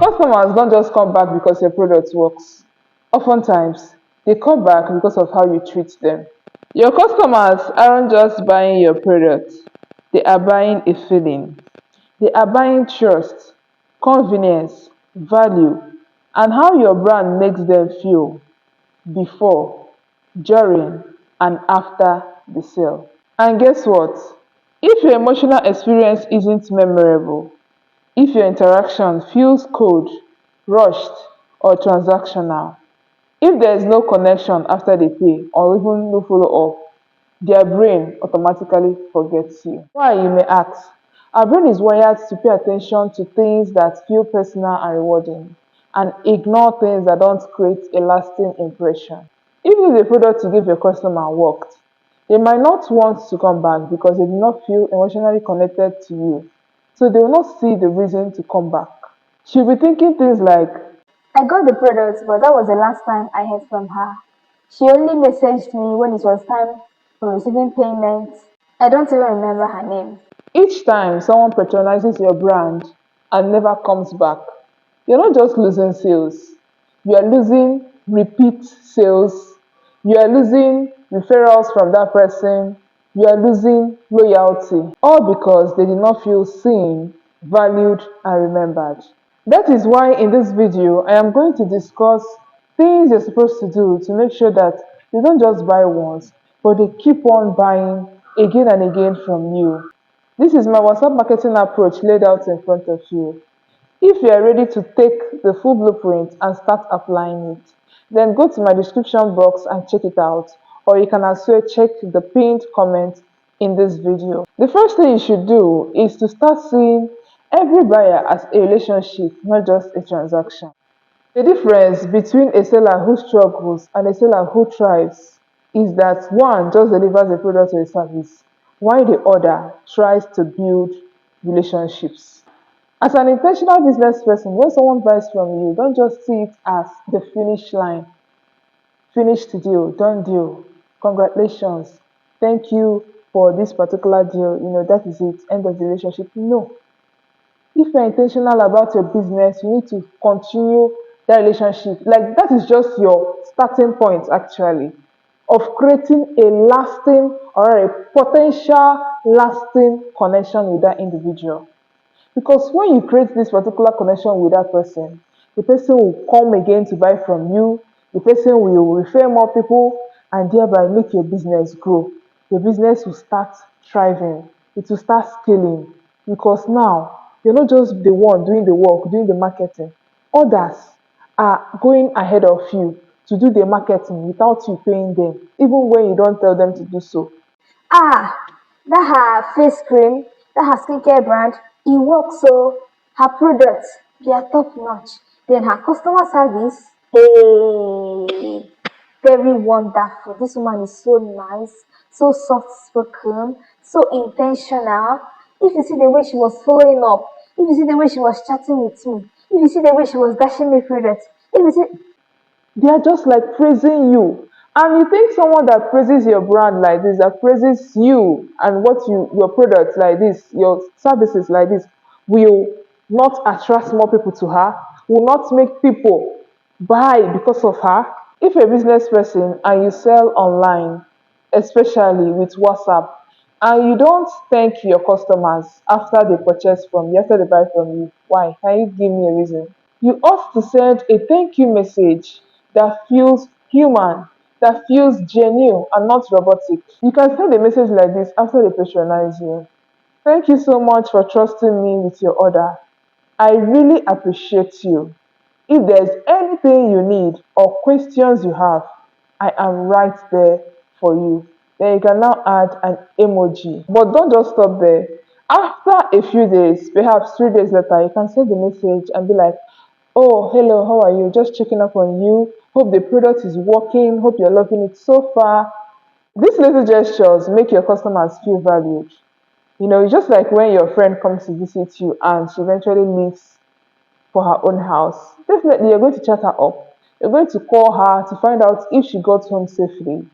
Customers don't just come back because your product works. Oftentimes, they come back because of how you treat them. Your customers aren't just buying your product, they are buying a feeling. They are buying trust, convenience, value, and how your brand makes them feel before, during, and after the sale. And guess what? If your emotional experience isn't memorable, if your interaction feels cold, rushed, or transactional, if there is no connection after they pay or even no follow up, their brain automatically forgets you. Why, you may ask? Our brain is wired to pay attention to things that feel personal and rewarding and ignore things that don't create a lasting impression. Even if the product you give your customer worked, they might not want to come back because they do not feel emotionally connected to you. So they will not see the reason to come back. She'll be thinking things like, I got the product, but that was the last time I heard from her. She only messaged me when it was time for receiving payment. I don't even remember her name. each time someone patronizes your brand and never comes back, you're not just losing sales, you are losing repeat sales, you are losing referrals from that person, you are losing loyalty, all because they did not feel seen, valued, and remembered. That is why in this video, I am going to discuss things you're supposed to do to make sure that they don't just buy once, but they keep on buying again and again from you. This is my WhatsApp marketing approach laid out in front of you. If you are ready to take the full blueprint and start applying it, then go to my description box and check it out, or you can as well check the pinned comment in this video. The first thing you should do is to start seeing every buyer as a relationship, not just a transaction. The difference between a seller who struggles and a seller who thrives is that one just delivers a product or a service, while the other tries to build relationships. As an intentional business person, when someone buys from you, don't just see it as the finish line. Finished deal, done deal. Congratulations. Thank you for this particular deal. That is it. End of the relationship. No. If you're intentional about your business, you need to continue that relationship. Like that is just your starting point actually of creating a lasting or a potential lasting connection with that individual. Because when you create this particular connection with that person, the person will come again to buy from you, the person will refer more people, and thereby make your business grow. Your business will start thriving, it will start scaling. Because now you're not just the one doing the work, doing the marketing. Others are going ahead of you to do the marketing without you paying them, even when you don't tell them to do so. Ah, that her face cream, that her skincare brand, it works so her products, they are top notch. Then her customer service, hey, very wonderful. This woman is so nice, so soft spoken, so intentional. If you see the way she was following up, if you see the way she was chatting with me, if you see the way she was dashing me products, if you see They are just like praising you. And you think someone that praises your brand like this, that praises you and your products like this, your services like this, will not attract more people to her, will not make people buy because of her. If you're a business person and you sell online, especially with WhatsApp, and you don't thank your customers after they purchase from you, after they buy from you, why? Can you give me a reason? You ought to send a thank you message that feels human, that feels genuine and not robotic. You can send a message like this after they patronize you. Thank you so much for trusting me with your order. I really appreciate you. If there's anything you need or questions you have, I am right there for you. Then you can now add an emoji. But don't just stop there. After a few days, perhaps 3 days later, you can send the message and be like, oh, hello, how are you? Just checking up on you. Hope the product is working. Hope you're loving it so far. These little gestures make your customers feel valued. It's just like when your friend comes to visit you and she eventually leaves for her own house. Definitely, you're going to chat her up. You're going to call her to find out if she got home safely.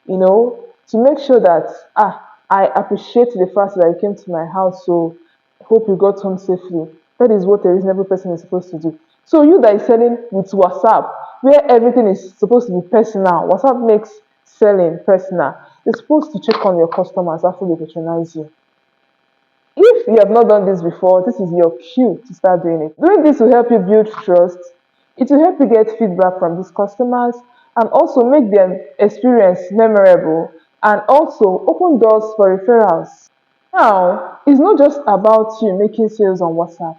To make sure that, I appreciate the fact that you came to my house, so hope you got home safely. That is what a reasonable person is supposed to do. So you that is selling with WhatsApp, where everything is supposed to be personal, WhatsApp makes selling personal. You're supposed to check on your customers after they patronize you. If you have not done this before, this is your cue to start doing it. Doing this will help you build trust. It will help you get feedback from these customers and also make their experience memorable and also open doors for referrals. Now, it's not just about you making sales on WhatsApp.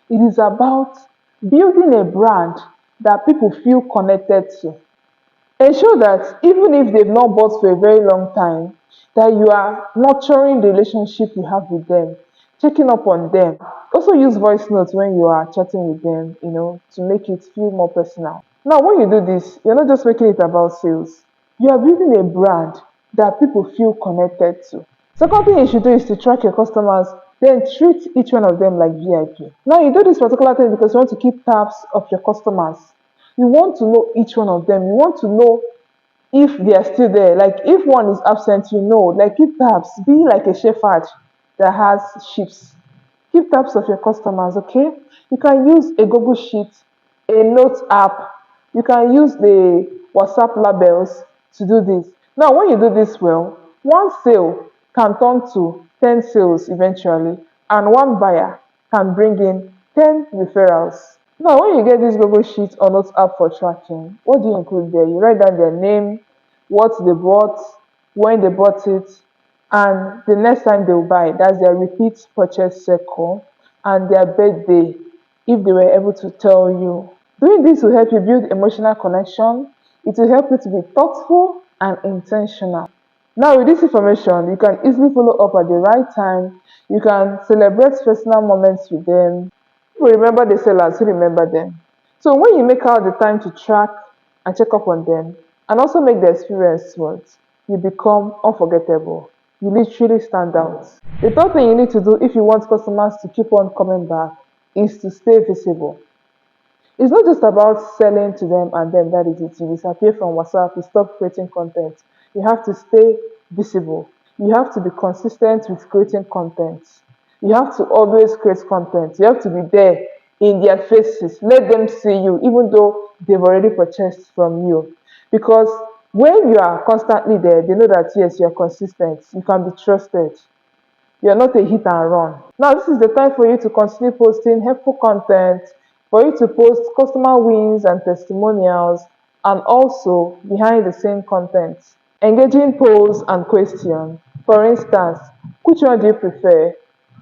It is about building a brand that people feel connected to. Ensure that even if they've not bought for a very long time, that you are nurturing the relationship you have with them, checking up on them. Also use voice notes when you are chatting with them, to make it feel more personal. Now, when you do this, you're not just making it about sales. You are building a brand that people feel connected to. Second thing you should do is to track your customers, then treat each one of them like VIP. Now, you do this particular thing because you want to keep tabs of your customers. You want to know each one of them. You want to know if they are still there. Like if one is absent, like keep tabs. Be like a shepherd that has sheep. Keep tabs of your customers, okay? You can use a Google Sheet, a note app. You can use the WhatsApp labels to do this. Now, when you do this well, one sale can turn to 10 sales eventually, and one buyer can bring in 10 referrals. Now, when you get this Google Sheet or Notes app for tracking, what do you include there? You write down their name, what they bought, when they bought it, and the next time they'll buy. That's their repeat purchase cycle and their birthday, if they were able to tell you. Doing this will help you build emotional connection. It will help you to be thoughtful and intentional. Now, with this information, you can easily follow up at the right time. You can celebrate personal moments with them. You remember the sellers who remember them. So when you make out the time to track and check up on them and also make the experience smooth, you become unforgettable. You literally stand out. The third thing you need to do if you want customers to keep on coming back is to stay visible. It's not just about selling to them and then that is it. You disappear from WhatsApp, you stop creating content. You have to stay visible. You have to be consistent with creating content. You have to always create content. You have to be there in their faces. Let them see you, even though they've already purchased from you. Because when you are constantly there, they know that yes, you are consistent. You can be trusted. You are not a hit and run. Now, this is the time for you to continue posting helpful content, for you to post customer wins and testimonials, and also behind the scene content. Engaging polls and questions. For instance, which one do you prefer?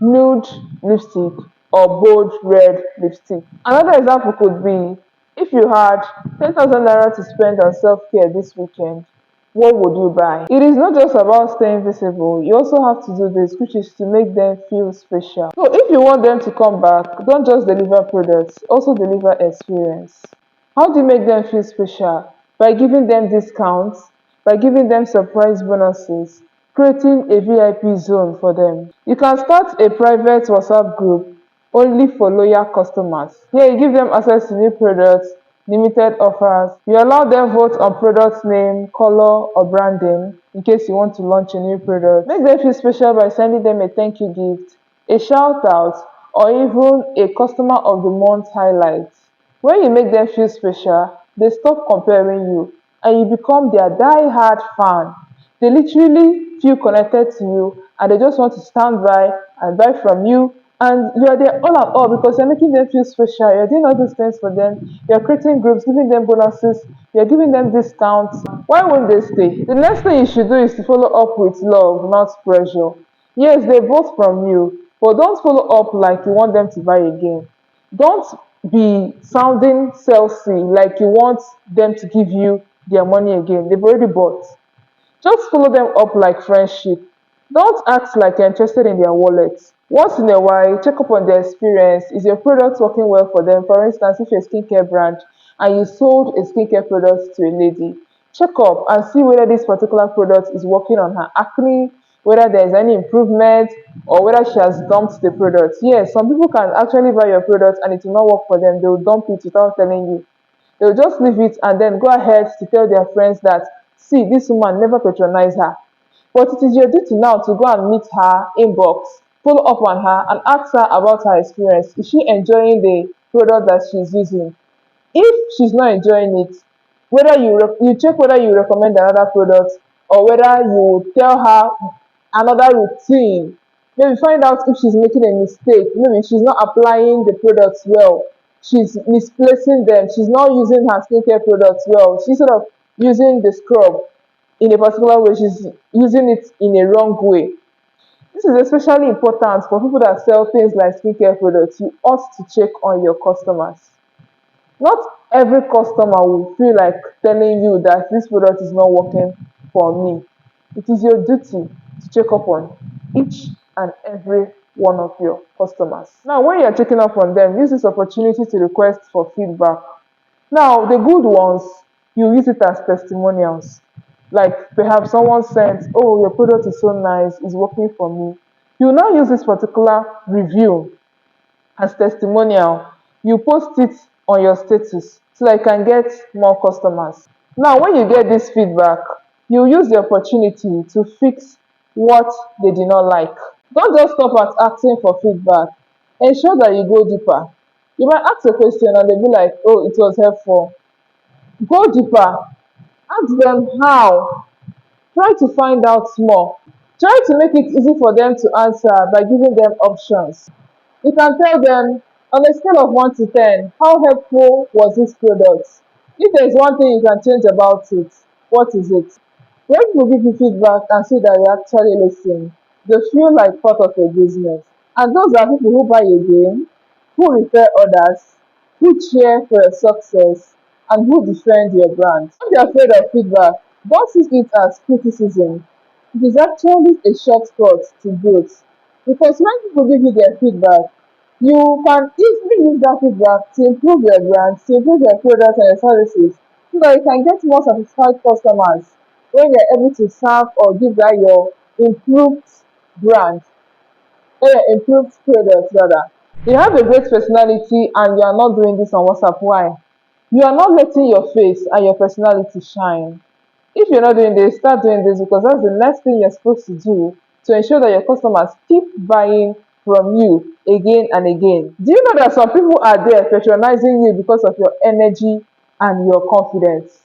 Nude lipstick or bold red lipstick? Another example could be if you had 10,000 naira to spend on self care this weekend, what would you buy? It is not just about staying visible, you also have to do this, which is to make them feel special. So if you want them to come back, don't just deliver products, also deliver experience. How do you make them feel special? By giving them discounts, by giving them surprise bonuses, creating a VIP zone for them. You can start a private WhatsApp group only for loyal customers. Here you give them access to new products, limited offers. You allow them vote on product name, color, or branding in case you want to launch a new product. Make them feel special by sending them a thank you gift, a shout out, or even a customer of the month highlight. When you make them feel special, they stop comparing you and you become their die-hard fan. They literally feel connected to you and they just want to stand by and buy from you. And you're there all and all because you're making them feel special. You're doing all these things for them. You're creating groups, giving them bonuses. You're giving them discounts. Why won't they stay? The next thing you should do is to follow up with love, not pressure. Yes, they bought from you, but don't follow up like you want them to buy again. Don't be sounding salesy like you want them to give you their money again. They've already bought. Just follow them up like friendship. Don't act like you're interested in their wallets. Once in a while, check up on their experience. Is your product working well for them? For instance, if you're a skincare brand and you sold a skincare product to a lady, check up and see whether this particular product is working on her acne, whether there's any improvement, or whether she has dumped the product. Yes, some people can actually buy your product and it will not work for them. They will dump it without telling you. They'll just leave it and then go ahead to tell their friends that, see, this woman never patronize her. But it is your duty now to go and meet her inbox, follow up on her, and ask her about her experience. Is she enjoying the product that she's using. If she's not enjoying it, whether you check whether you recommend another product, or whether you tell her another routine. Maybe find out if she's making a mistake, maybe she's not applying the products well, she's misplacing them, she's not using her skincare products well, she's sort of using the scrub in a particular way, she's using it in a wrong way. This is especially important for people that sell things like skincare products. You ought to check on your customers. Not every customer will feel like telling you that this product is not working for me. It is your duty to check up on each and every one of your customers. Now, when you're checking up on them, use this opportunity to request for feedback. Now, the good ones, you use it as testimonials. Like perhaps someone said, "Oh, your product is so nice, it's working for me." You now use this particular review as testimonial. You post it on your status so that you can get more customers. Now, when you get this feedback, you use the opportunity to fix what they did not like. Don't just stop at asking for feedback. Ensure that you go deeper. You might ask a question and they'll be like, "Oh, it was helpful." Go deeper. Ask them how. Try to find out more. Try to make it easy for them to answer by giving them options. You can tell them, on a scale of 1 to 10, how helpful was this product? If there's one thing you can change about it, what is it? When people give you feedback and see that you actually listen, they feel like part of your business. And those are people who buy again, who refer others, who cheer for your success, and who defend your brand. Don't be afraid of feedback. Don't see it as criticism. It is actually a shortcut to growth. Because when people give you their feedback, you can easily use that feedback to improve your brand, to improve your products and your services, so that you can get more satisfied customers when you're able to serve or give that your improved brand, or your improved products rather. You have a great personality and you are not doing this on WhatsApp. Why? You are not letting your face and your personality shine. If you're not doing this, start doing this, because that's the next thing you're supposed to do to ensure that your customers keep buying from you again and again. Do you know that some people are there patronizing you because of your energy and your confidence?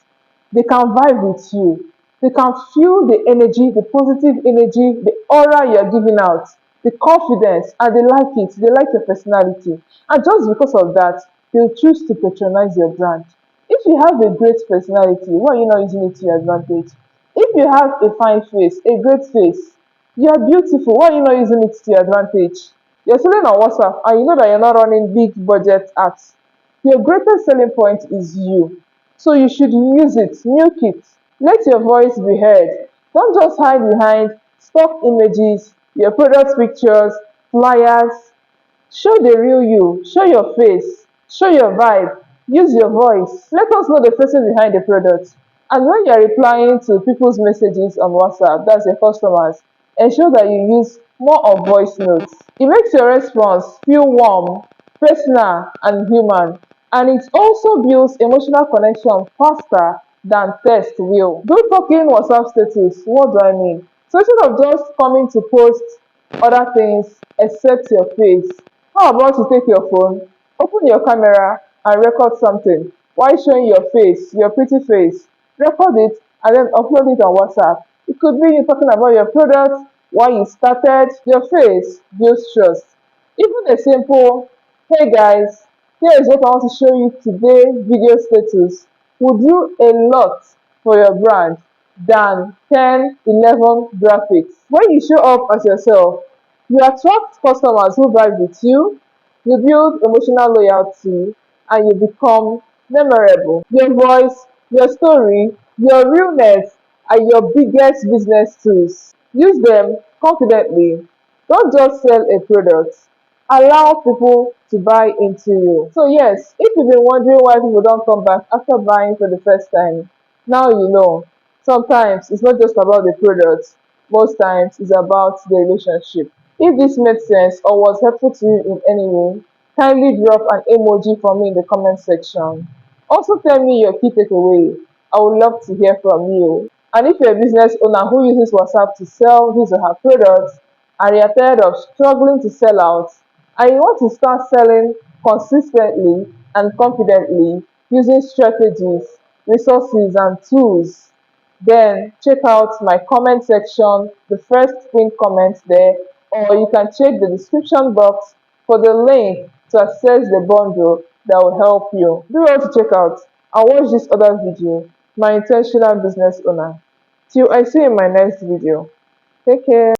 They can vibe with you. They can feel the energy, the positive energy, the aura you're giving out, the confidence, and they like it. They like your personality. And just because of that, they'll choose to patronize your brand. If you have a great personality, why are you not using it to your advantage? If you have a fine face, a great face, you are beautiful, why are you not using it to your advantage? You're selling on WhatsApp and you know that you're not running big budget ads. Your greatest selling point is you. So you should use it, milk it. Let your voice be heard. Don't just hide behind stock images, your product pictures, flyers. Show the real you, show your face, show your vibe, use your voice. Let us know the person behind the product. And when you're replying to people's messages on WhatsApp, that's your customers, ensure that you use more of voice notes. It makes your response feel warm, personal, and human. And it also builds emotional connection faster than text will. Do talking WhatsApp status. What do I mean? So instead of just coming to post other things except your face, how about you take your phone, open your camera, and record something while showing your face, your pretty face. Record it and then upload it on WhatsApp. It could be you talking about your product, why you started, your face builds trust. Even a simple, "Hey guys, here is what I want to show you today" video status would do a lot for your brand than 10, 11 graphics. When you show up as yourself, you attract customers who vibe with you build emotional loyalty, and you become memorable. Your voice, your story, your realness are your biggest business tools. Use them confidently. Don't just sell a product. Allow people to buy into you. So yes, if you've been wondering why people don't come back after buying for the first time, now you know. Sometimes it's not just about the product, most times it's about the relationship. If this made sense or was helpful to you in any way, kindly drop an emoji for me in the comment section. Also tell me your key takeaway. I would love to hear from you. And if you're a business owner who uses WhatsApp to sell his or her products and you're tired of struggling to sell out and you want to start selling consistently and confidently using strategies, resources, and tools. Then check out my comment section, the first pinned comment there, or you can check the description box for the link to access the bundle that will help you. Do well to check out and watch this other video, My Intentional Business Owner. Till I see you in my next video. Take care.